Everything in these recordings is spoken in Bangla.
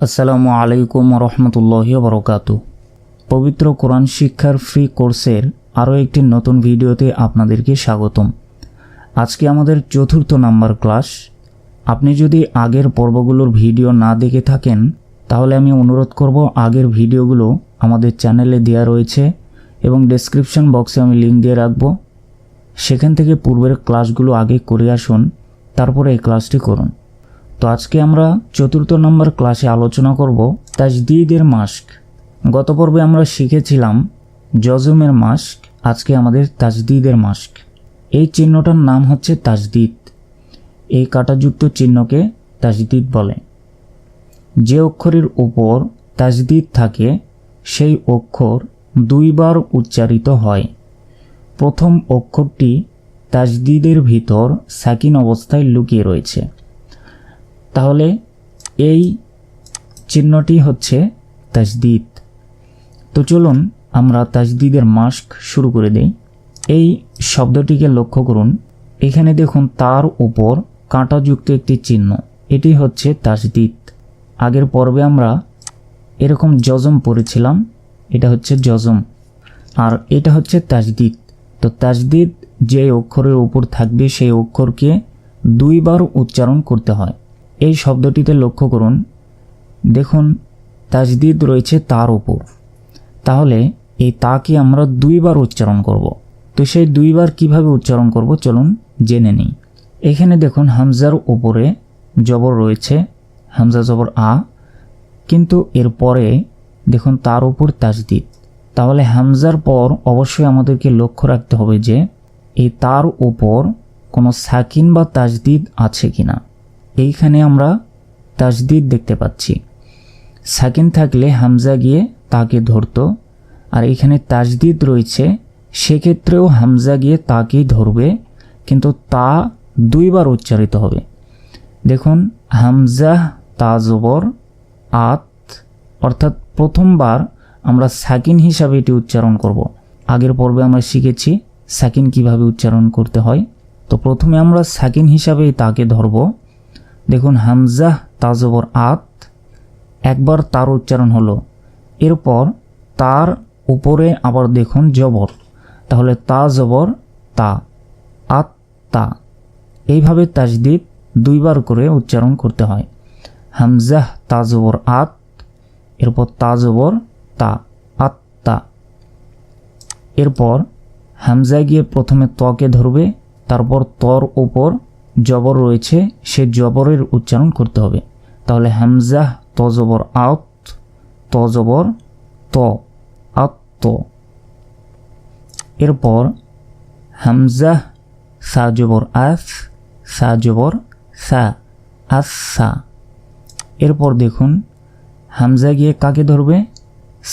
আসসালামু আলাইকুম রহমতুল্লাহি বরকাতু। পবিত্র কোরআন শিক্ষার ফ্রি কোর্সের আরও একটি নতুন ভিডিওতে আপনাদেরকে স্বাগতম। আজকে আমাদের ৪র্থ নাম্বার ক্লাস। আপনি যদি আগের পর্বগুলোর ভিডিও না দেখে থাকেন তাহলে আমি অনুরোধ করব আগের ভিডিওগুলো আমাদের চ্যানেলে দেওয়া রয়েছে এবং ডেসক্রিপশন বক্সে আমি লিঙ্ক দিয়ে রাখব। সেখান থেকে পূর্বের ক্লাসগুলো আগে করে আসুন, তারপরে এই ক্লাসটি করুন। তো আজকে আমরা ৪র্থ নম্বর ক্লাসে আলোচনা করব তাজদীদের মাস্ক। গত পর্বে আমরা শিখেছিলাম জজমের মাস্ক, আজকে আমাদের তাজদীদের মাস্ক। এই চিহ্নটার নাম হচ্ছে তাজদীদ। এই কাঁটাযুক্ত চিহ্নকে তাজদীদ বলে। যে অক্ষরের উপর তাজদীদ থাকে সেই অক্ষর দুইবার উচ্চারিত হয়। প্রথম অক্ষরটি তাজদীদের ভিতর সাকিন অবস্থায় লুকিয়ে রয়েছে। তাহলে এই চিহ্নটি হচ্ছে তাজদীদ। তো চলুন আমরা তাজদীদের মাস্ক শুরু করে দেই। এই শব্দটিকে লক্ষ্য করুন, এখানে দেখুন তার উপর কাঁটাযুক্ত একটি চিহ্ন, এটি হচ্ছে তাজদীদ। আগের পর্বে আমরা এরকম জজম পড়েছিলাম, এটা হচ্ছে জজম আর এটা হচ্ছে তাজদীদ। তো তাজদীদ যে অক্ষরের উপর থাকবে সেই অক্ষরকে দুইবার উচ্চারণ করতে হয়। এই শব্দটিতে লক্ষ্য করুন, দেখুন তাজদীদ রয়েছে তার উপর, তাহলে এই তাকে আমরা দুইবার উচ্চারণ করব। তো সেই দুইবার কিভাবে উচ্চারণ করব চলুন জেনে নিই। এখানে দেখুন হামজার উপরে জবর রয়েছে, হামজা জবর আ, কিন্তু এর পরে দেখুন তার উপর তাজদীদ। তাহলে হামজার পর অবশ্যই আমাদেরকে লক্ষ্য রাখতে হবে যে এই তার উপর কোনো সাকিন বা তাজদীদ আছে কিনা। এইখানে আমরা তাজদীদ দেখতে পাচ্ছি। সাকিন থাকলে হামজা গিয়ে তাকে ধরতো, আর এখানে তাজদীদ রয়েছে সেক্ষেত্রেও হামজা গিয়ে তাকেই ধরবে, কিন্তু তা দুইবার উচ্চারিত হবে। দেখুন হামজা তা জবর আত, অর্থাৎ প্রথমবার আমরা সাকিন হিসাবে এটি উচ্চারণ করব। আগের পর্বে আমরা শিখেছি সাকিন কিভাবে উচ্চারণ করতে হয়। তো প্রথমে আমরা সাকিন হিসাবে তাকে ধরব। দেখুন হামজা তা জবর আত, একবার তার উচ্চারণ হলো, এরপর তার উপরে আবার দেখুন জবর, তাহলে তা জবর তা, আত তা। এইভাবে তাজদীদ দুইবার করে উচ্চারণ করতে হয়। হামজা তা জবর আত, এরপর তা জবর তা, আত তা। এরপর হামজা গিয়ে প্রথমে তকে ধরবে, তারপর তর উপর জবর রয়েছে সে জবরের উচ্চারণ করতে হবে। তাহলে হামজা ত জবর আত, ত জবর ত, আত ত। এরপর হামজা সা জবর আস, সা জবর সা, আসা। এরপর দেখুন হামজা গিয়ে কাকে ধরবে?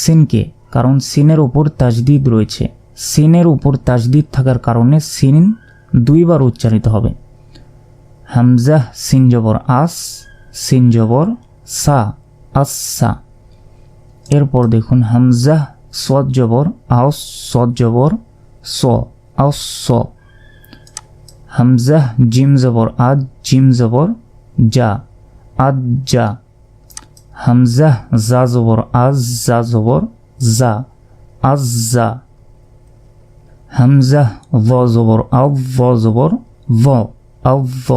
সিনকে, কারণ সিনের উপর তাজদীদ রয়েছে। সিনের উপর তাজদীদ থাকার কারণে সিন দুইবার উচ্চারিত হবে। হামজা সিন জবর আস, সিন জবর সা, আসা। এরপর দেখুন হামজা সদ জবর আস, সদ জবর স, আস স। হামজা জিম জবর আদ, জিম জবর যা, আদ যা। হামজা জা জবর আজ, জা জবর যা, আজ যা। হামজা ভ জবর আভ, ভ জবর ভ, আভ ভ।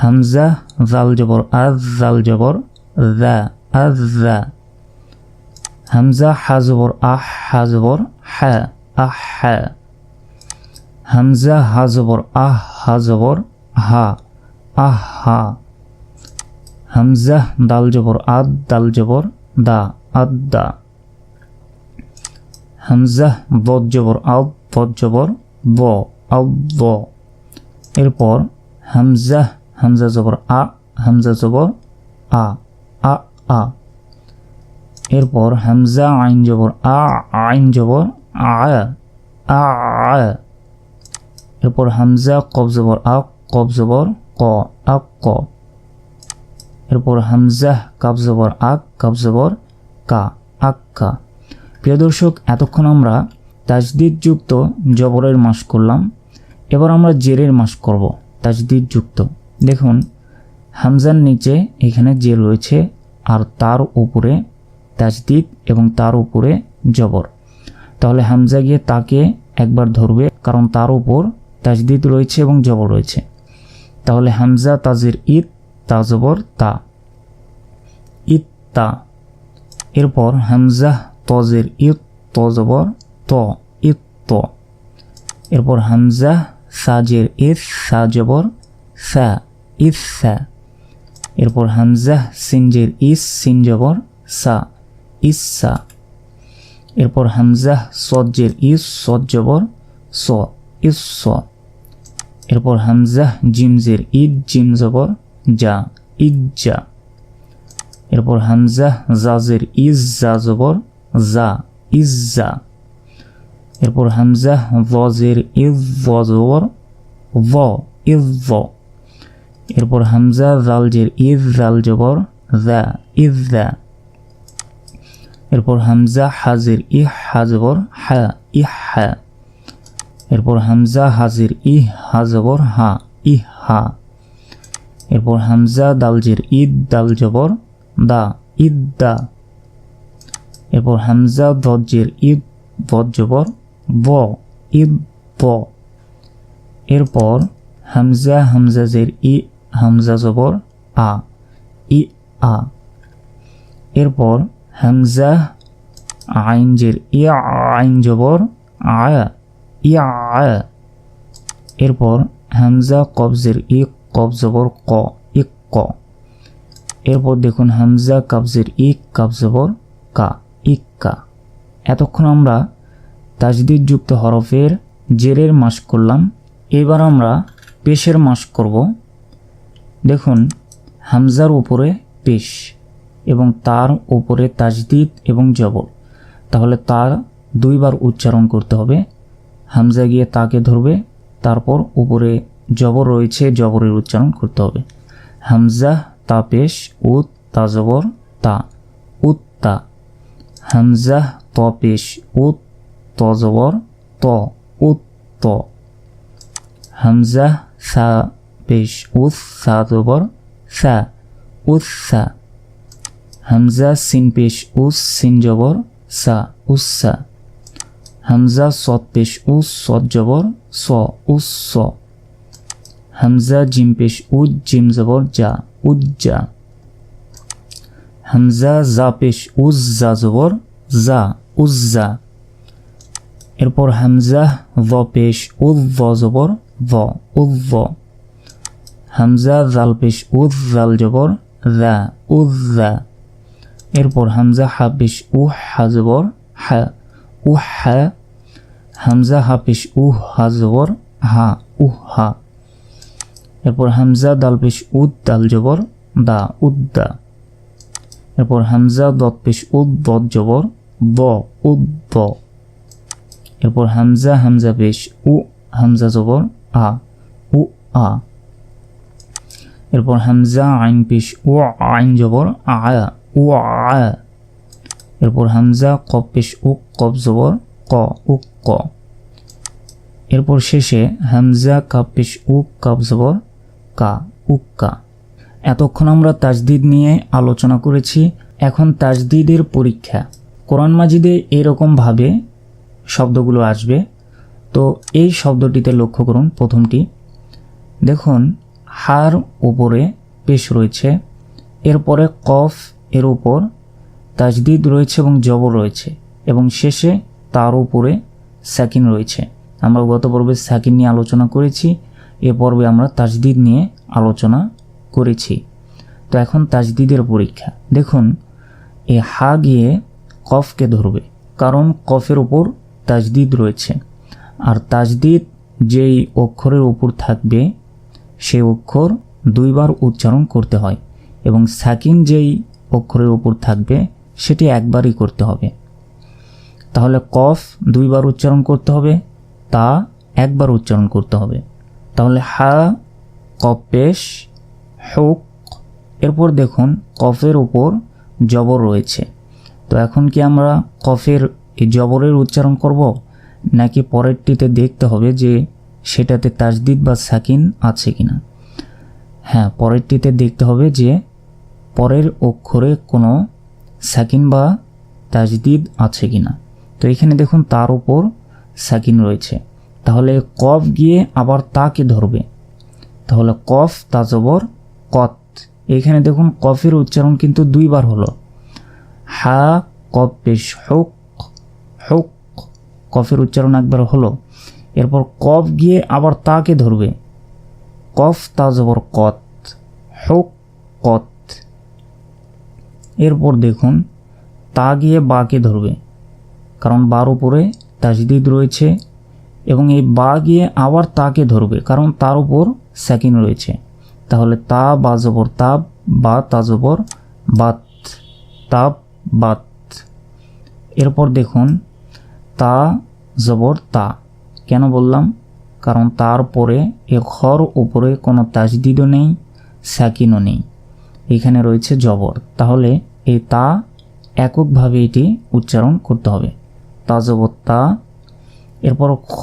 হামজা জাল জবর আজ, জাল জবর যা, আজ যা। হামজা হা জবর আহ, হা জবর হা, আহ হা। হামজা হা জবর আহ, হা জবর হা, আহ হা। হামজা দাল জবর আদ, দাল জবর দা, আদ দা। হামজা বদ জবর আব, বদ জবর ব, আব ব। এরপর হামজা, হামজা জবর আ, হামজা জবর আ, আ আ। এরপর হামজা আইন জবর আ, আইন জবর আ, আ আ। এরপর হামজা কব জবর আ, কব জবর ক, আ ক। এরপর হামজা কাব জবর আক, কাব জবর কা, আক্কা। প্রিয় দর্শক, এতক্ষণ আমরা তাজদীদ যুক্ত জবরের মাস্ক করলাম। এবার আমরা জেরের মাস্ক করব তাজদীদ যুক্ত। দেখুন হামজার নিচে এখানে জের রয়েছে আর তার উপরে তাজদিদ এবং তার উপরে জবর। তাহলে হামজা গিয়ে তাকে একবার ধরবে, কারণ তার উপর তাজদিদ রয়েছে এবং জবর রয়েছে। তাহলে হামজা তাজির ইত, তা জবর তা, ইত্তা। এরপর হামজা তজের ইত, ত জবর ত, ইত্ত। এরপর হামজা সাজের ইস, সা জবর সা, ইসা। এরপর হামজা সিনজের ইস, সিন জবর সা, ইসা। এরপর হামজা সজ্জের ইস, সজ জবর স, ইস। এরপর হামজা জিমজের ইদ, জিম জবর যা, ইজ্জা। এরপর হামজা জাজের ইজ, জা জবর যা, ইজ্জা। এরপর হামজা ওয়াজের ইজ, ওয়া জবর ভ, ইজ। এরপর হামজা জালজের ইজ, জাল জবর যা, ইজ্জা। এরপর হামজা হাজের ইহ, হা জবর হা, ইহা। এরপর হামজা হাজের ইহ, হা জবর হা, ইহা। এরপর হামজা দালজের ইদ, দাল জবর দা, ইদ্দা। এরপর হামজা দজ্জের ইদ, দজ জবর ব, ইদ ব। এরপর হামজা হামজাজের ই, হামজা জবর আ, ই আ। এরপর হামজা আইনজের ই, আইন জবর আয়া, ইয়া। এরপর হামজা কবজের ই, কব জবর ক, ইক ক। এরপর দেখুন হামজা কাবজের ই, কাব জবর কা, ইক্কা। এতক্ষণ আমরা তাজদিদ যুক্ত হরফের জেরের মাস্ক করলাম। এবার আমরা পেশের মাস্ক করব। দেখুন হামজার উপরে পেশ এবং তার উপরে তাজদিদ এবং জবর, তাহলে তার দুইবার উচ্চারণ করতে হবে। হামজা গিয়ে তাকে ধরবে, তারপর উপরে জবর রয়েছে, জবরের উচ্চারণ করতে হবে। হামজা তা পেশ, উত তা জবর তা, উত্তা। হামজা ত পেশ, উত ত জবর ত, উত্ত। হামজা সা পেশ, উস সা জবর সা, উসা। হামজা সিন পেশ, উস সিন জবর সা, উসা। হামজা সদ পেশ, উস সদ জবর স, উস। হামজা জিম পেশ, উজ জিম জবর যা, উজ্জা। হামজা জা পেশ, উজ জা জবর যা, উজ্জা। এরপর হামজা ভ পেশ, উজ ভ জবর ভ, উজ্ভ। হামজা জাল পেশ, উজ জাল জবর যা, উজ্জা। এরপর হামজা হা পেশ, উহ হা জবর হা, উহা। হামজা হা পেশ, উহ হা জবর হা, উহা। এরপর হামজা দাল পেশ, উদ দাল জবর দা, উদ্দা। এরপর হামজা দত পেশ, উদ দত জবর দ, উদ্দ। এরপর হামজা হামজা পেশ, উ হামজা জবর আ, উ আ। এরপর হামজা আইন পেশ, উ আইন জবর আ, উ আ। এরপর হামজা কব পেশ, উ কব জবর ক, উ ক। এরপর শেষে হামজা কাব পেশ, উ কাব জবর কা, উক্কা। এতক্ষণ আমরা তাজদিদ নিয়ে আলোচনা করেছি। এখন তাজদিদের পরীক্ষা। কোরআন মাজিদে এরকমভাবে শব্দগুলো আসবে। তো এই শব্দটিতে লক্ষ্য করুন, প্রথমটি দেখুন হার উপরে পেশ রয়েছে, এরপরে কফ এর উপর তাজদিদ রয়েছে এবং জবর রয়েছে, এবং শেষে তার উপরে সাকিন রয়েছে। আমরা গত পর্বে সাকিন নিয়ে আলোচনা করেছি, এ পর্বে আমরা তাজদিদ নিয়ে আলোচনা করেছি। তো এখন তাজদিদের পরীক্ষা। দেখুন এ হা গিয়ে কফকে ধরবে, কারণ কফের উপর তাজদিদ রয়েছে, আর তাজদিদ যেই অক্ষরের উপর থাকবে সেই অক্ষর দুইবার উচ্চারণ করতে হয়, এবং সাকিন যেই অক্ষরের উপর থাকবে সেটি একবারই করতে হবে। তাহলে কফ দুইবার উচ্চারণ করতে হবে, তা একবার উচ্চারণ করতে হবে। তাহলে হা কফ পেশ হুক। এরপর দেখুন কফের উপর জবর রয়েছে। তো এখন কি আমরা কফের এই জবরের উচ্চারণ করব, নাকি পরেরটিতে দেখতে হবে যে সেটাতে তাজদিদ বা সাকিন আছে কিনা? হ্যাঁ, পরেরটিতে দেখতে হবে যে পরের অক্ষরে কোনো সাকিন বা তাজদিদ আছে কিনা। তো এখানে দেখুন তার উপর সাকিন রয়েছে, তাহলে কফ গিয়ে আবার তাকে ধরবে, তাহলে কফ তা জবর কত। এখানে দেখুন কফের উচ্চারণ কিন্তু দুইবার হলো, হা কফ পেশ হুক, হুক কফের উচ্চারণ একবার হলো, এরপর কফ গিয়ে আবার তাকে ধরবে, কফ তা জবর কত, হুক কত। এরপর দেখুন তা গিয়ে বাকে ধরবে, কারণ বার উপরে তাজদিদ রয়েছে, এবং এই বা গিয়ে আবার তাকে ধরবে কারণ তার উপর সাকিন রয়েছে, তাহলে তা বা জবর তাব, বা তা জবর বাত, তাব বাত। এরপর দেখুন তা জবর তা, কেন বললাম, কারণ তার পরে এ খর উপরে কোনো তাজদিদও নেই, সাকিনও নেই, এখানে রয়েছে জবর, তাহলে এই তা এককভাবে এটি উচ্চারণ করতে হবে, তা জবর তা। এরপর খ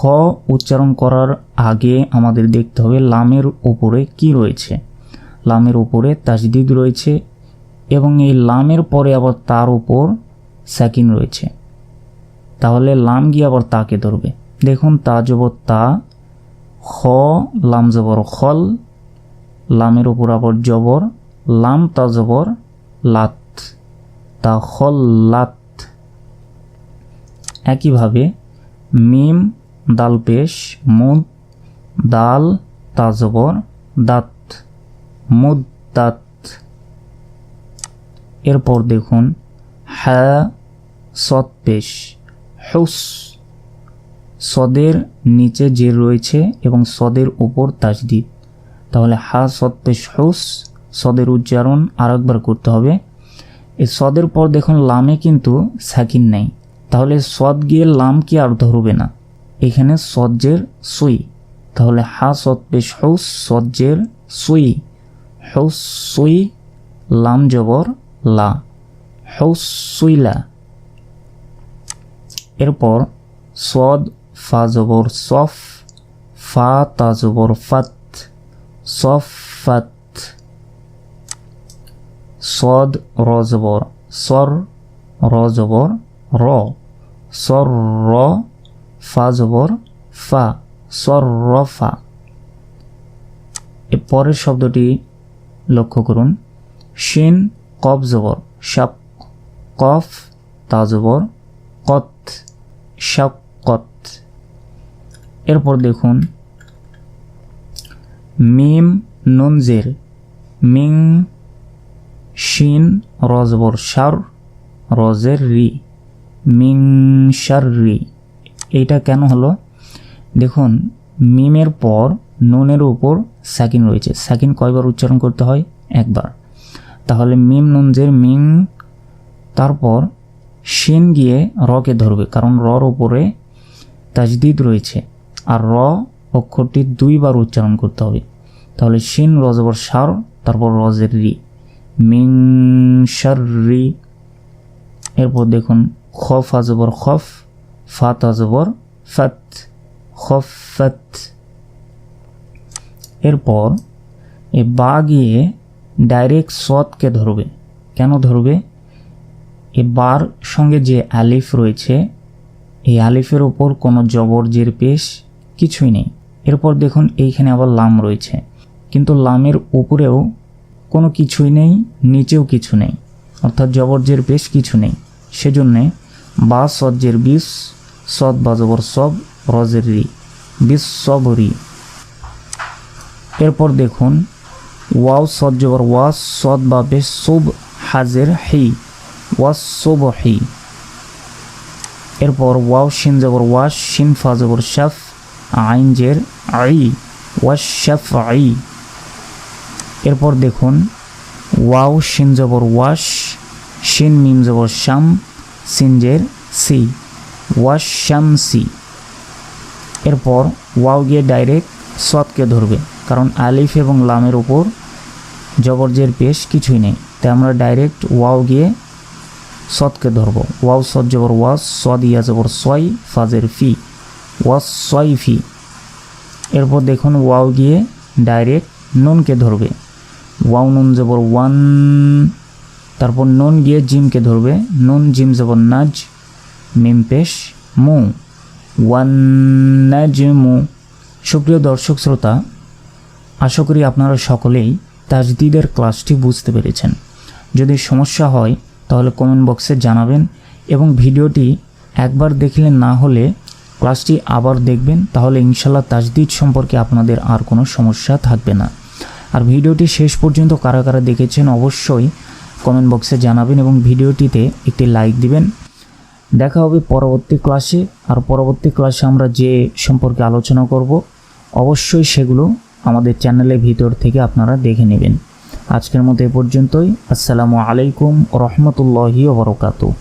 উচ্চারণ করার আগে আমাদের দেখতে হবে লামের উপরে কি রয়েছে, লামের উপরে তাজদিদ রয়েছে, এবং এই লামের পরে আবার তার উপর সাকিন রয়েছে, তাহলে লাম গিয়ে আবার তাকে ধরবে। দেখুন তা জবর তা, খ লাম জবর খল, লামের উপর আবার জবর, লাম তা জবর লাত, তা খল লাত। একইভাবে মিম দাল পেশ মুদ, দাল তা জবর দাত, মুদ দাত। এরপর দেখুন হা সদ পেশ হুস, সদের নিচে জের রয়েছে এবং সদের উপর তাজদিদ, তাহলে হা সদ পেশ হুস, সদের উচ্চারণ আরেকবার করতে হবে। এই সদের পর দেখুন লামে কিন্তু সাকিন নেই, তাহলে সদ গিয়ে লাম কি আর ধরবে না, এখানে সজ্জের সুই, তাহলে হা সদ পেশ হুস, সজ্জের সুই, হুস সুই, লাম জবর লা, হুস সুইলা। এরপর সদ ফা জবর সফ, ফা তা জবর ফাত, সফ ফাত। সদ র জবর সর, র জবর র, সর র, ফা জবর ফা, সর র ফা। এর পরের শব্দটি লক্ষ্য করুন, শিন কফ জবর শাক, কফ তা জবর কত, শাক্কত। এরপর দেখুন মিম নুন জের মিং, শিন র জবর শার, রজের রি, মিং শার রি। এইটা কেন হলো, দেখুন মিমের পর নুনের উপর সাকিন রয়েছে, সাকিন কয়বার উচ্চারণ করতে হয়, একবার, তাহলে মিম নুন জের মিং, তারপর শিন গিয়ে রকে ধরবে কারণ রর উপরে তাজদিদ রয়েছে, আর র অক্ষরটি দুইবার উচ্চারণ করতে হবে, তাহলে শিন র জবর শার, তারপর রজের রি, মিং শার রি। এরপর দেখুন খফ আ জবর খফ, ফাত আ জবর ফাত, খফ ফাত। এরপর এ বা গিয়ে ডাইরেক্ট সদকে ধরবে, কেন ধরবে, এ বার সঙ্গে যে আলিফ রয়েছে এই আলিফের ওপর কোনো জবর জের পেশ কিছুই নেই। এরপর দেখুন এইখানে আবার লাম রয়েছে, কিন্তু লামের উপরেও কোনো কিছুই নেই, নিচেও কিছু নেই, অর্থাৎ জবর জের পেশ কিছু নেই, সেজন্যে বা সদ জের বিস, সদ বা জবর সব, রজের রি, বিস সব রি। এরপর দেখুন ওয়াও সদ জবর ওয়াস, সদ বা পেশ সুব, হাজের হি, ওয়াস সুব হি। এরপর ওয়াও শিন জবর ওয়াস, শিন ফা জবর শাফ, আইন জের আই, ওয়াস শাফ আই। এরপর দেখুন ওয়াও শিন জবর ওয়াশ, শিন মিম জবর শাম, সিন জের সি, ওয়াশ শাম সি। এরপর ওয়াও গিয়ে ডাইরেক্ট সদকে ধরবে কারণ আলিফ এবং লামের উপর জবর জের পেশ কিছুই নেই, তাই আমরা ডাইরেক্ট ওয়াও গিয়ে সদকে ধরব। ওয়াও সদ জবর ওয়াস, সদ ইয়া জবর সয়, ফাজের ফি, ওয়াস সয় ফি। এরপর দেখুন ওয়াও গিয়ে ডাইরেক্ট নুনকে ধরবে, ওয়াও নুন জবর ওয়ান, তারপর নুন গিয়ে জিমকে ধরবে, নুন জিম জবর নাজ, মিম পেশ মু, ওয়ান নাজমু। সুপ্রিয় দর্শক শ্রোতা, আশা করি আপনারা সকলেই তাজদিদের ক্লাসটি বুঝতে পেরেছেন। যদি সমস্যা হয় তাহলে কমেন্ট বক্সে জানাবেন এবং ভিডিওটি একবার দেখলে না হলে ক্লাসটি আবার দেখবেন, তাহলে ইনশাল্লাহ তাজদিদ সম্পর্কে আপনাদের আর কোনো সমস্যা থাকবে না। আর ভিডিওটি শেষ পর্যন্ত কারা কারা দেখেছেন অবশ্যই কমেন্ট বক্সে জানাবেন এবং ভিডিওটিতে একটি লাইক দিবেন। দেখা হবে পরবর্তী ক্লাসে। আর পরবর্তী ক্লাসে আমরা যে সম্পর্কে আলোচনা করব অবশ্যই সেগুলো আমাদের চ্যানেলের ভিতর থেকে আপনারা দেখে নেবেন। আজকের মতো এ পর্যন্তই। আসসালামু আলাইকুম রহমতুল্লাহি ওয়া বারাকাতুহু।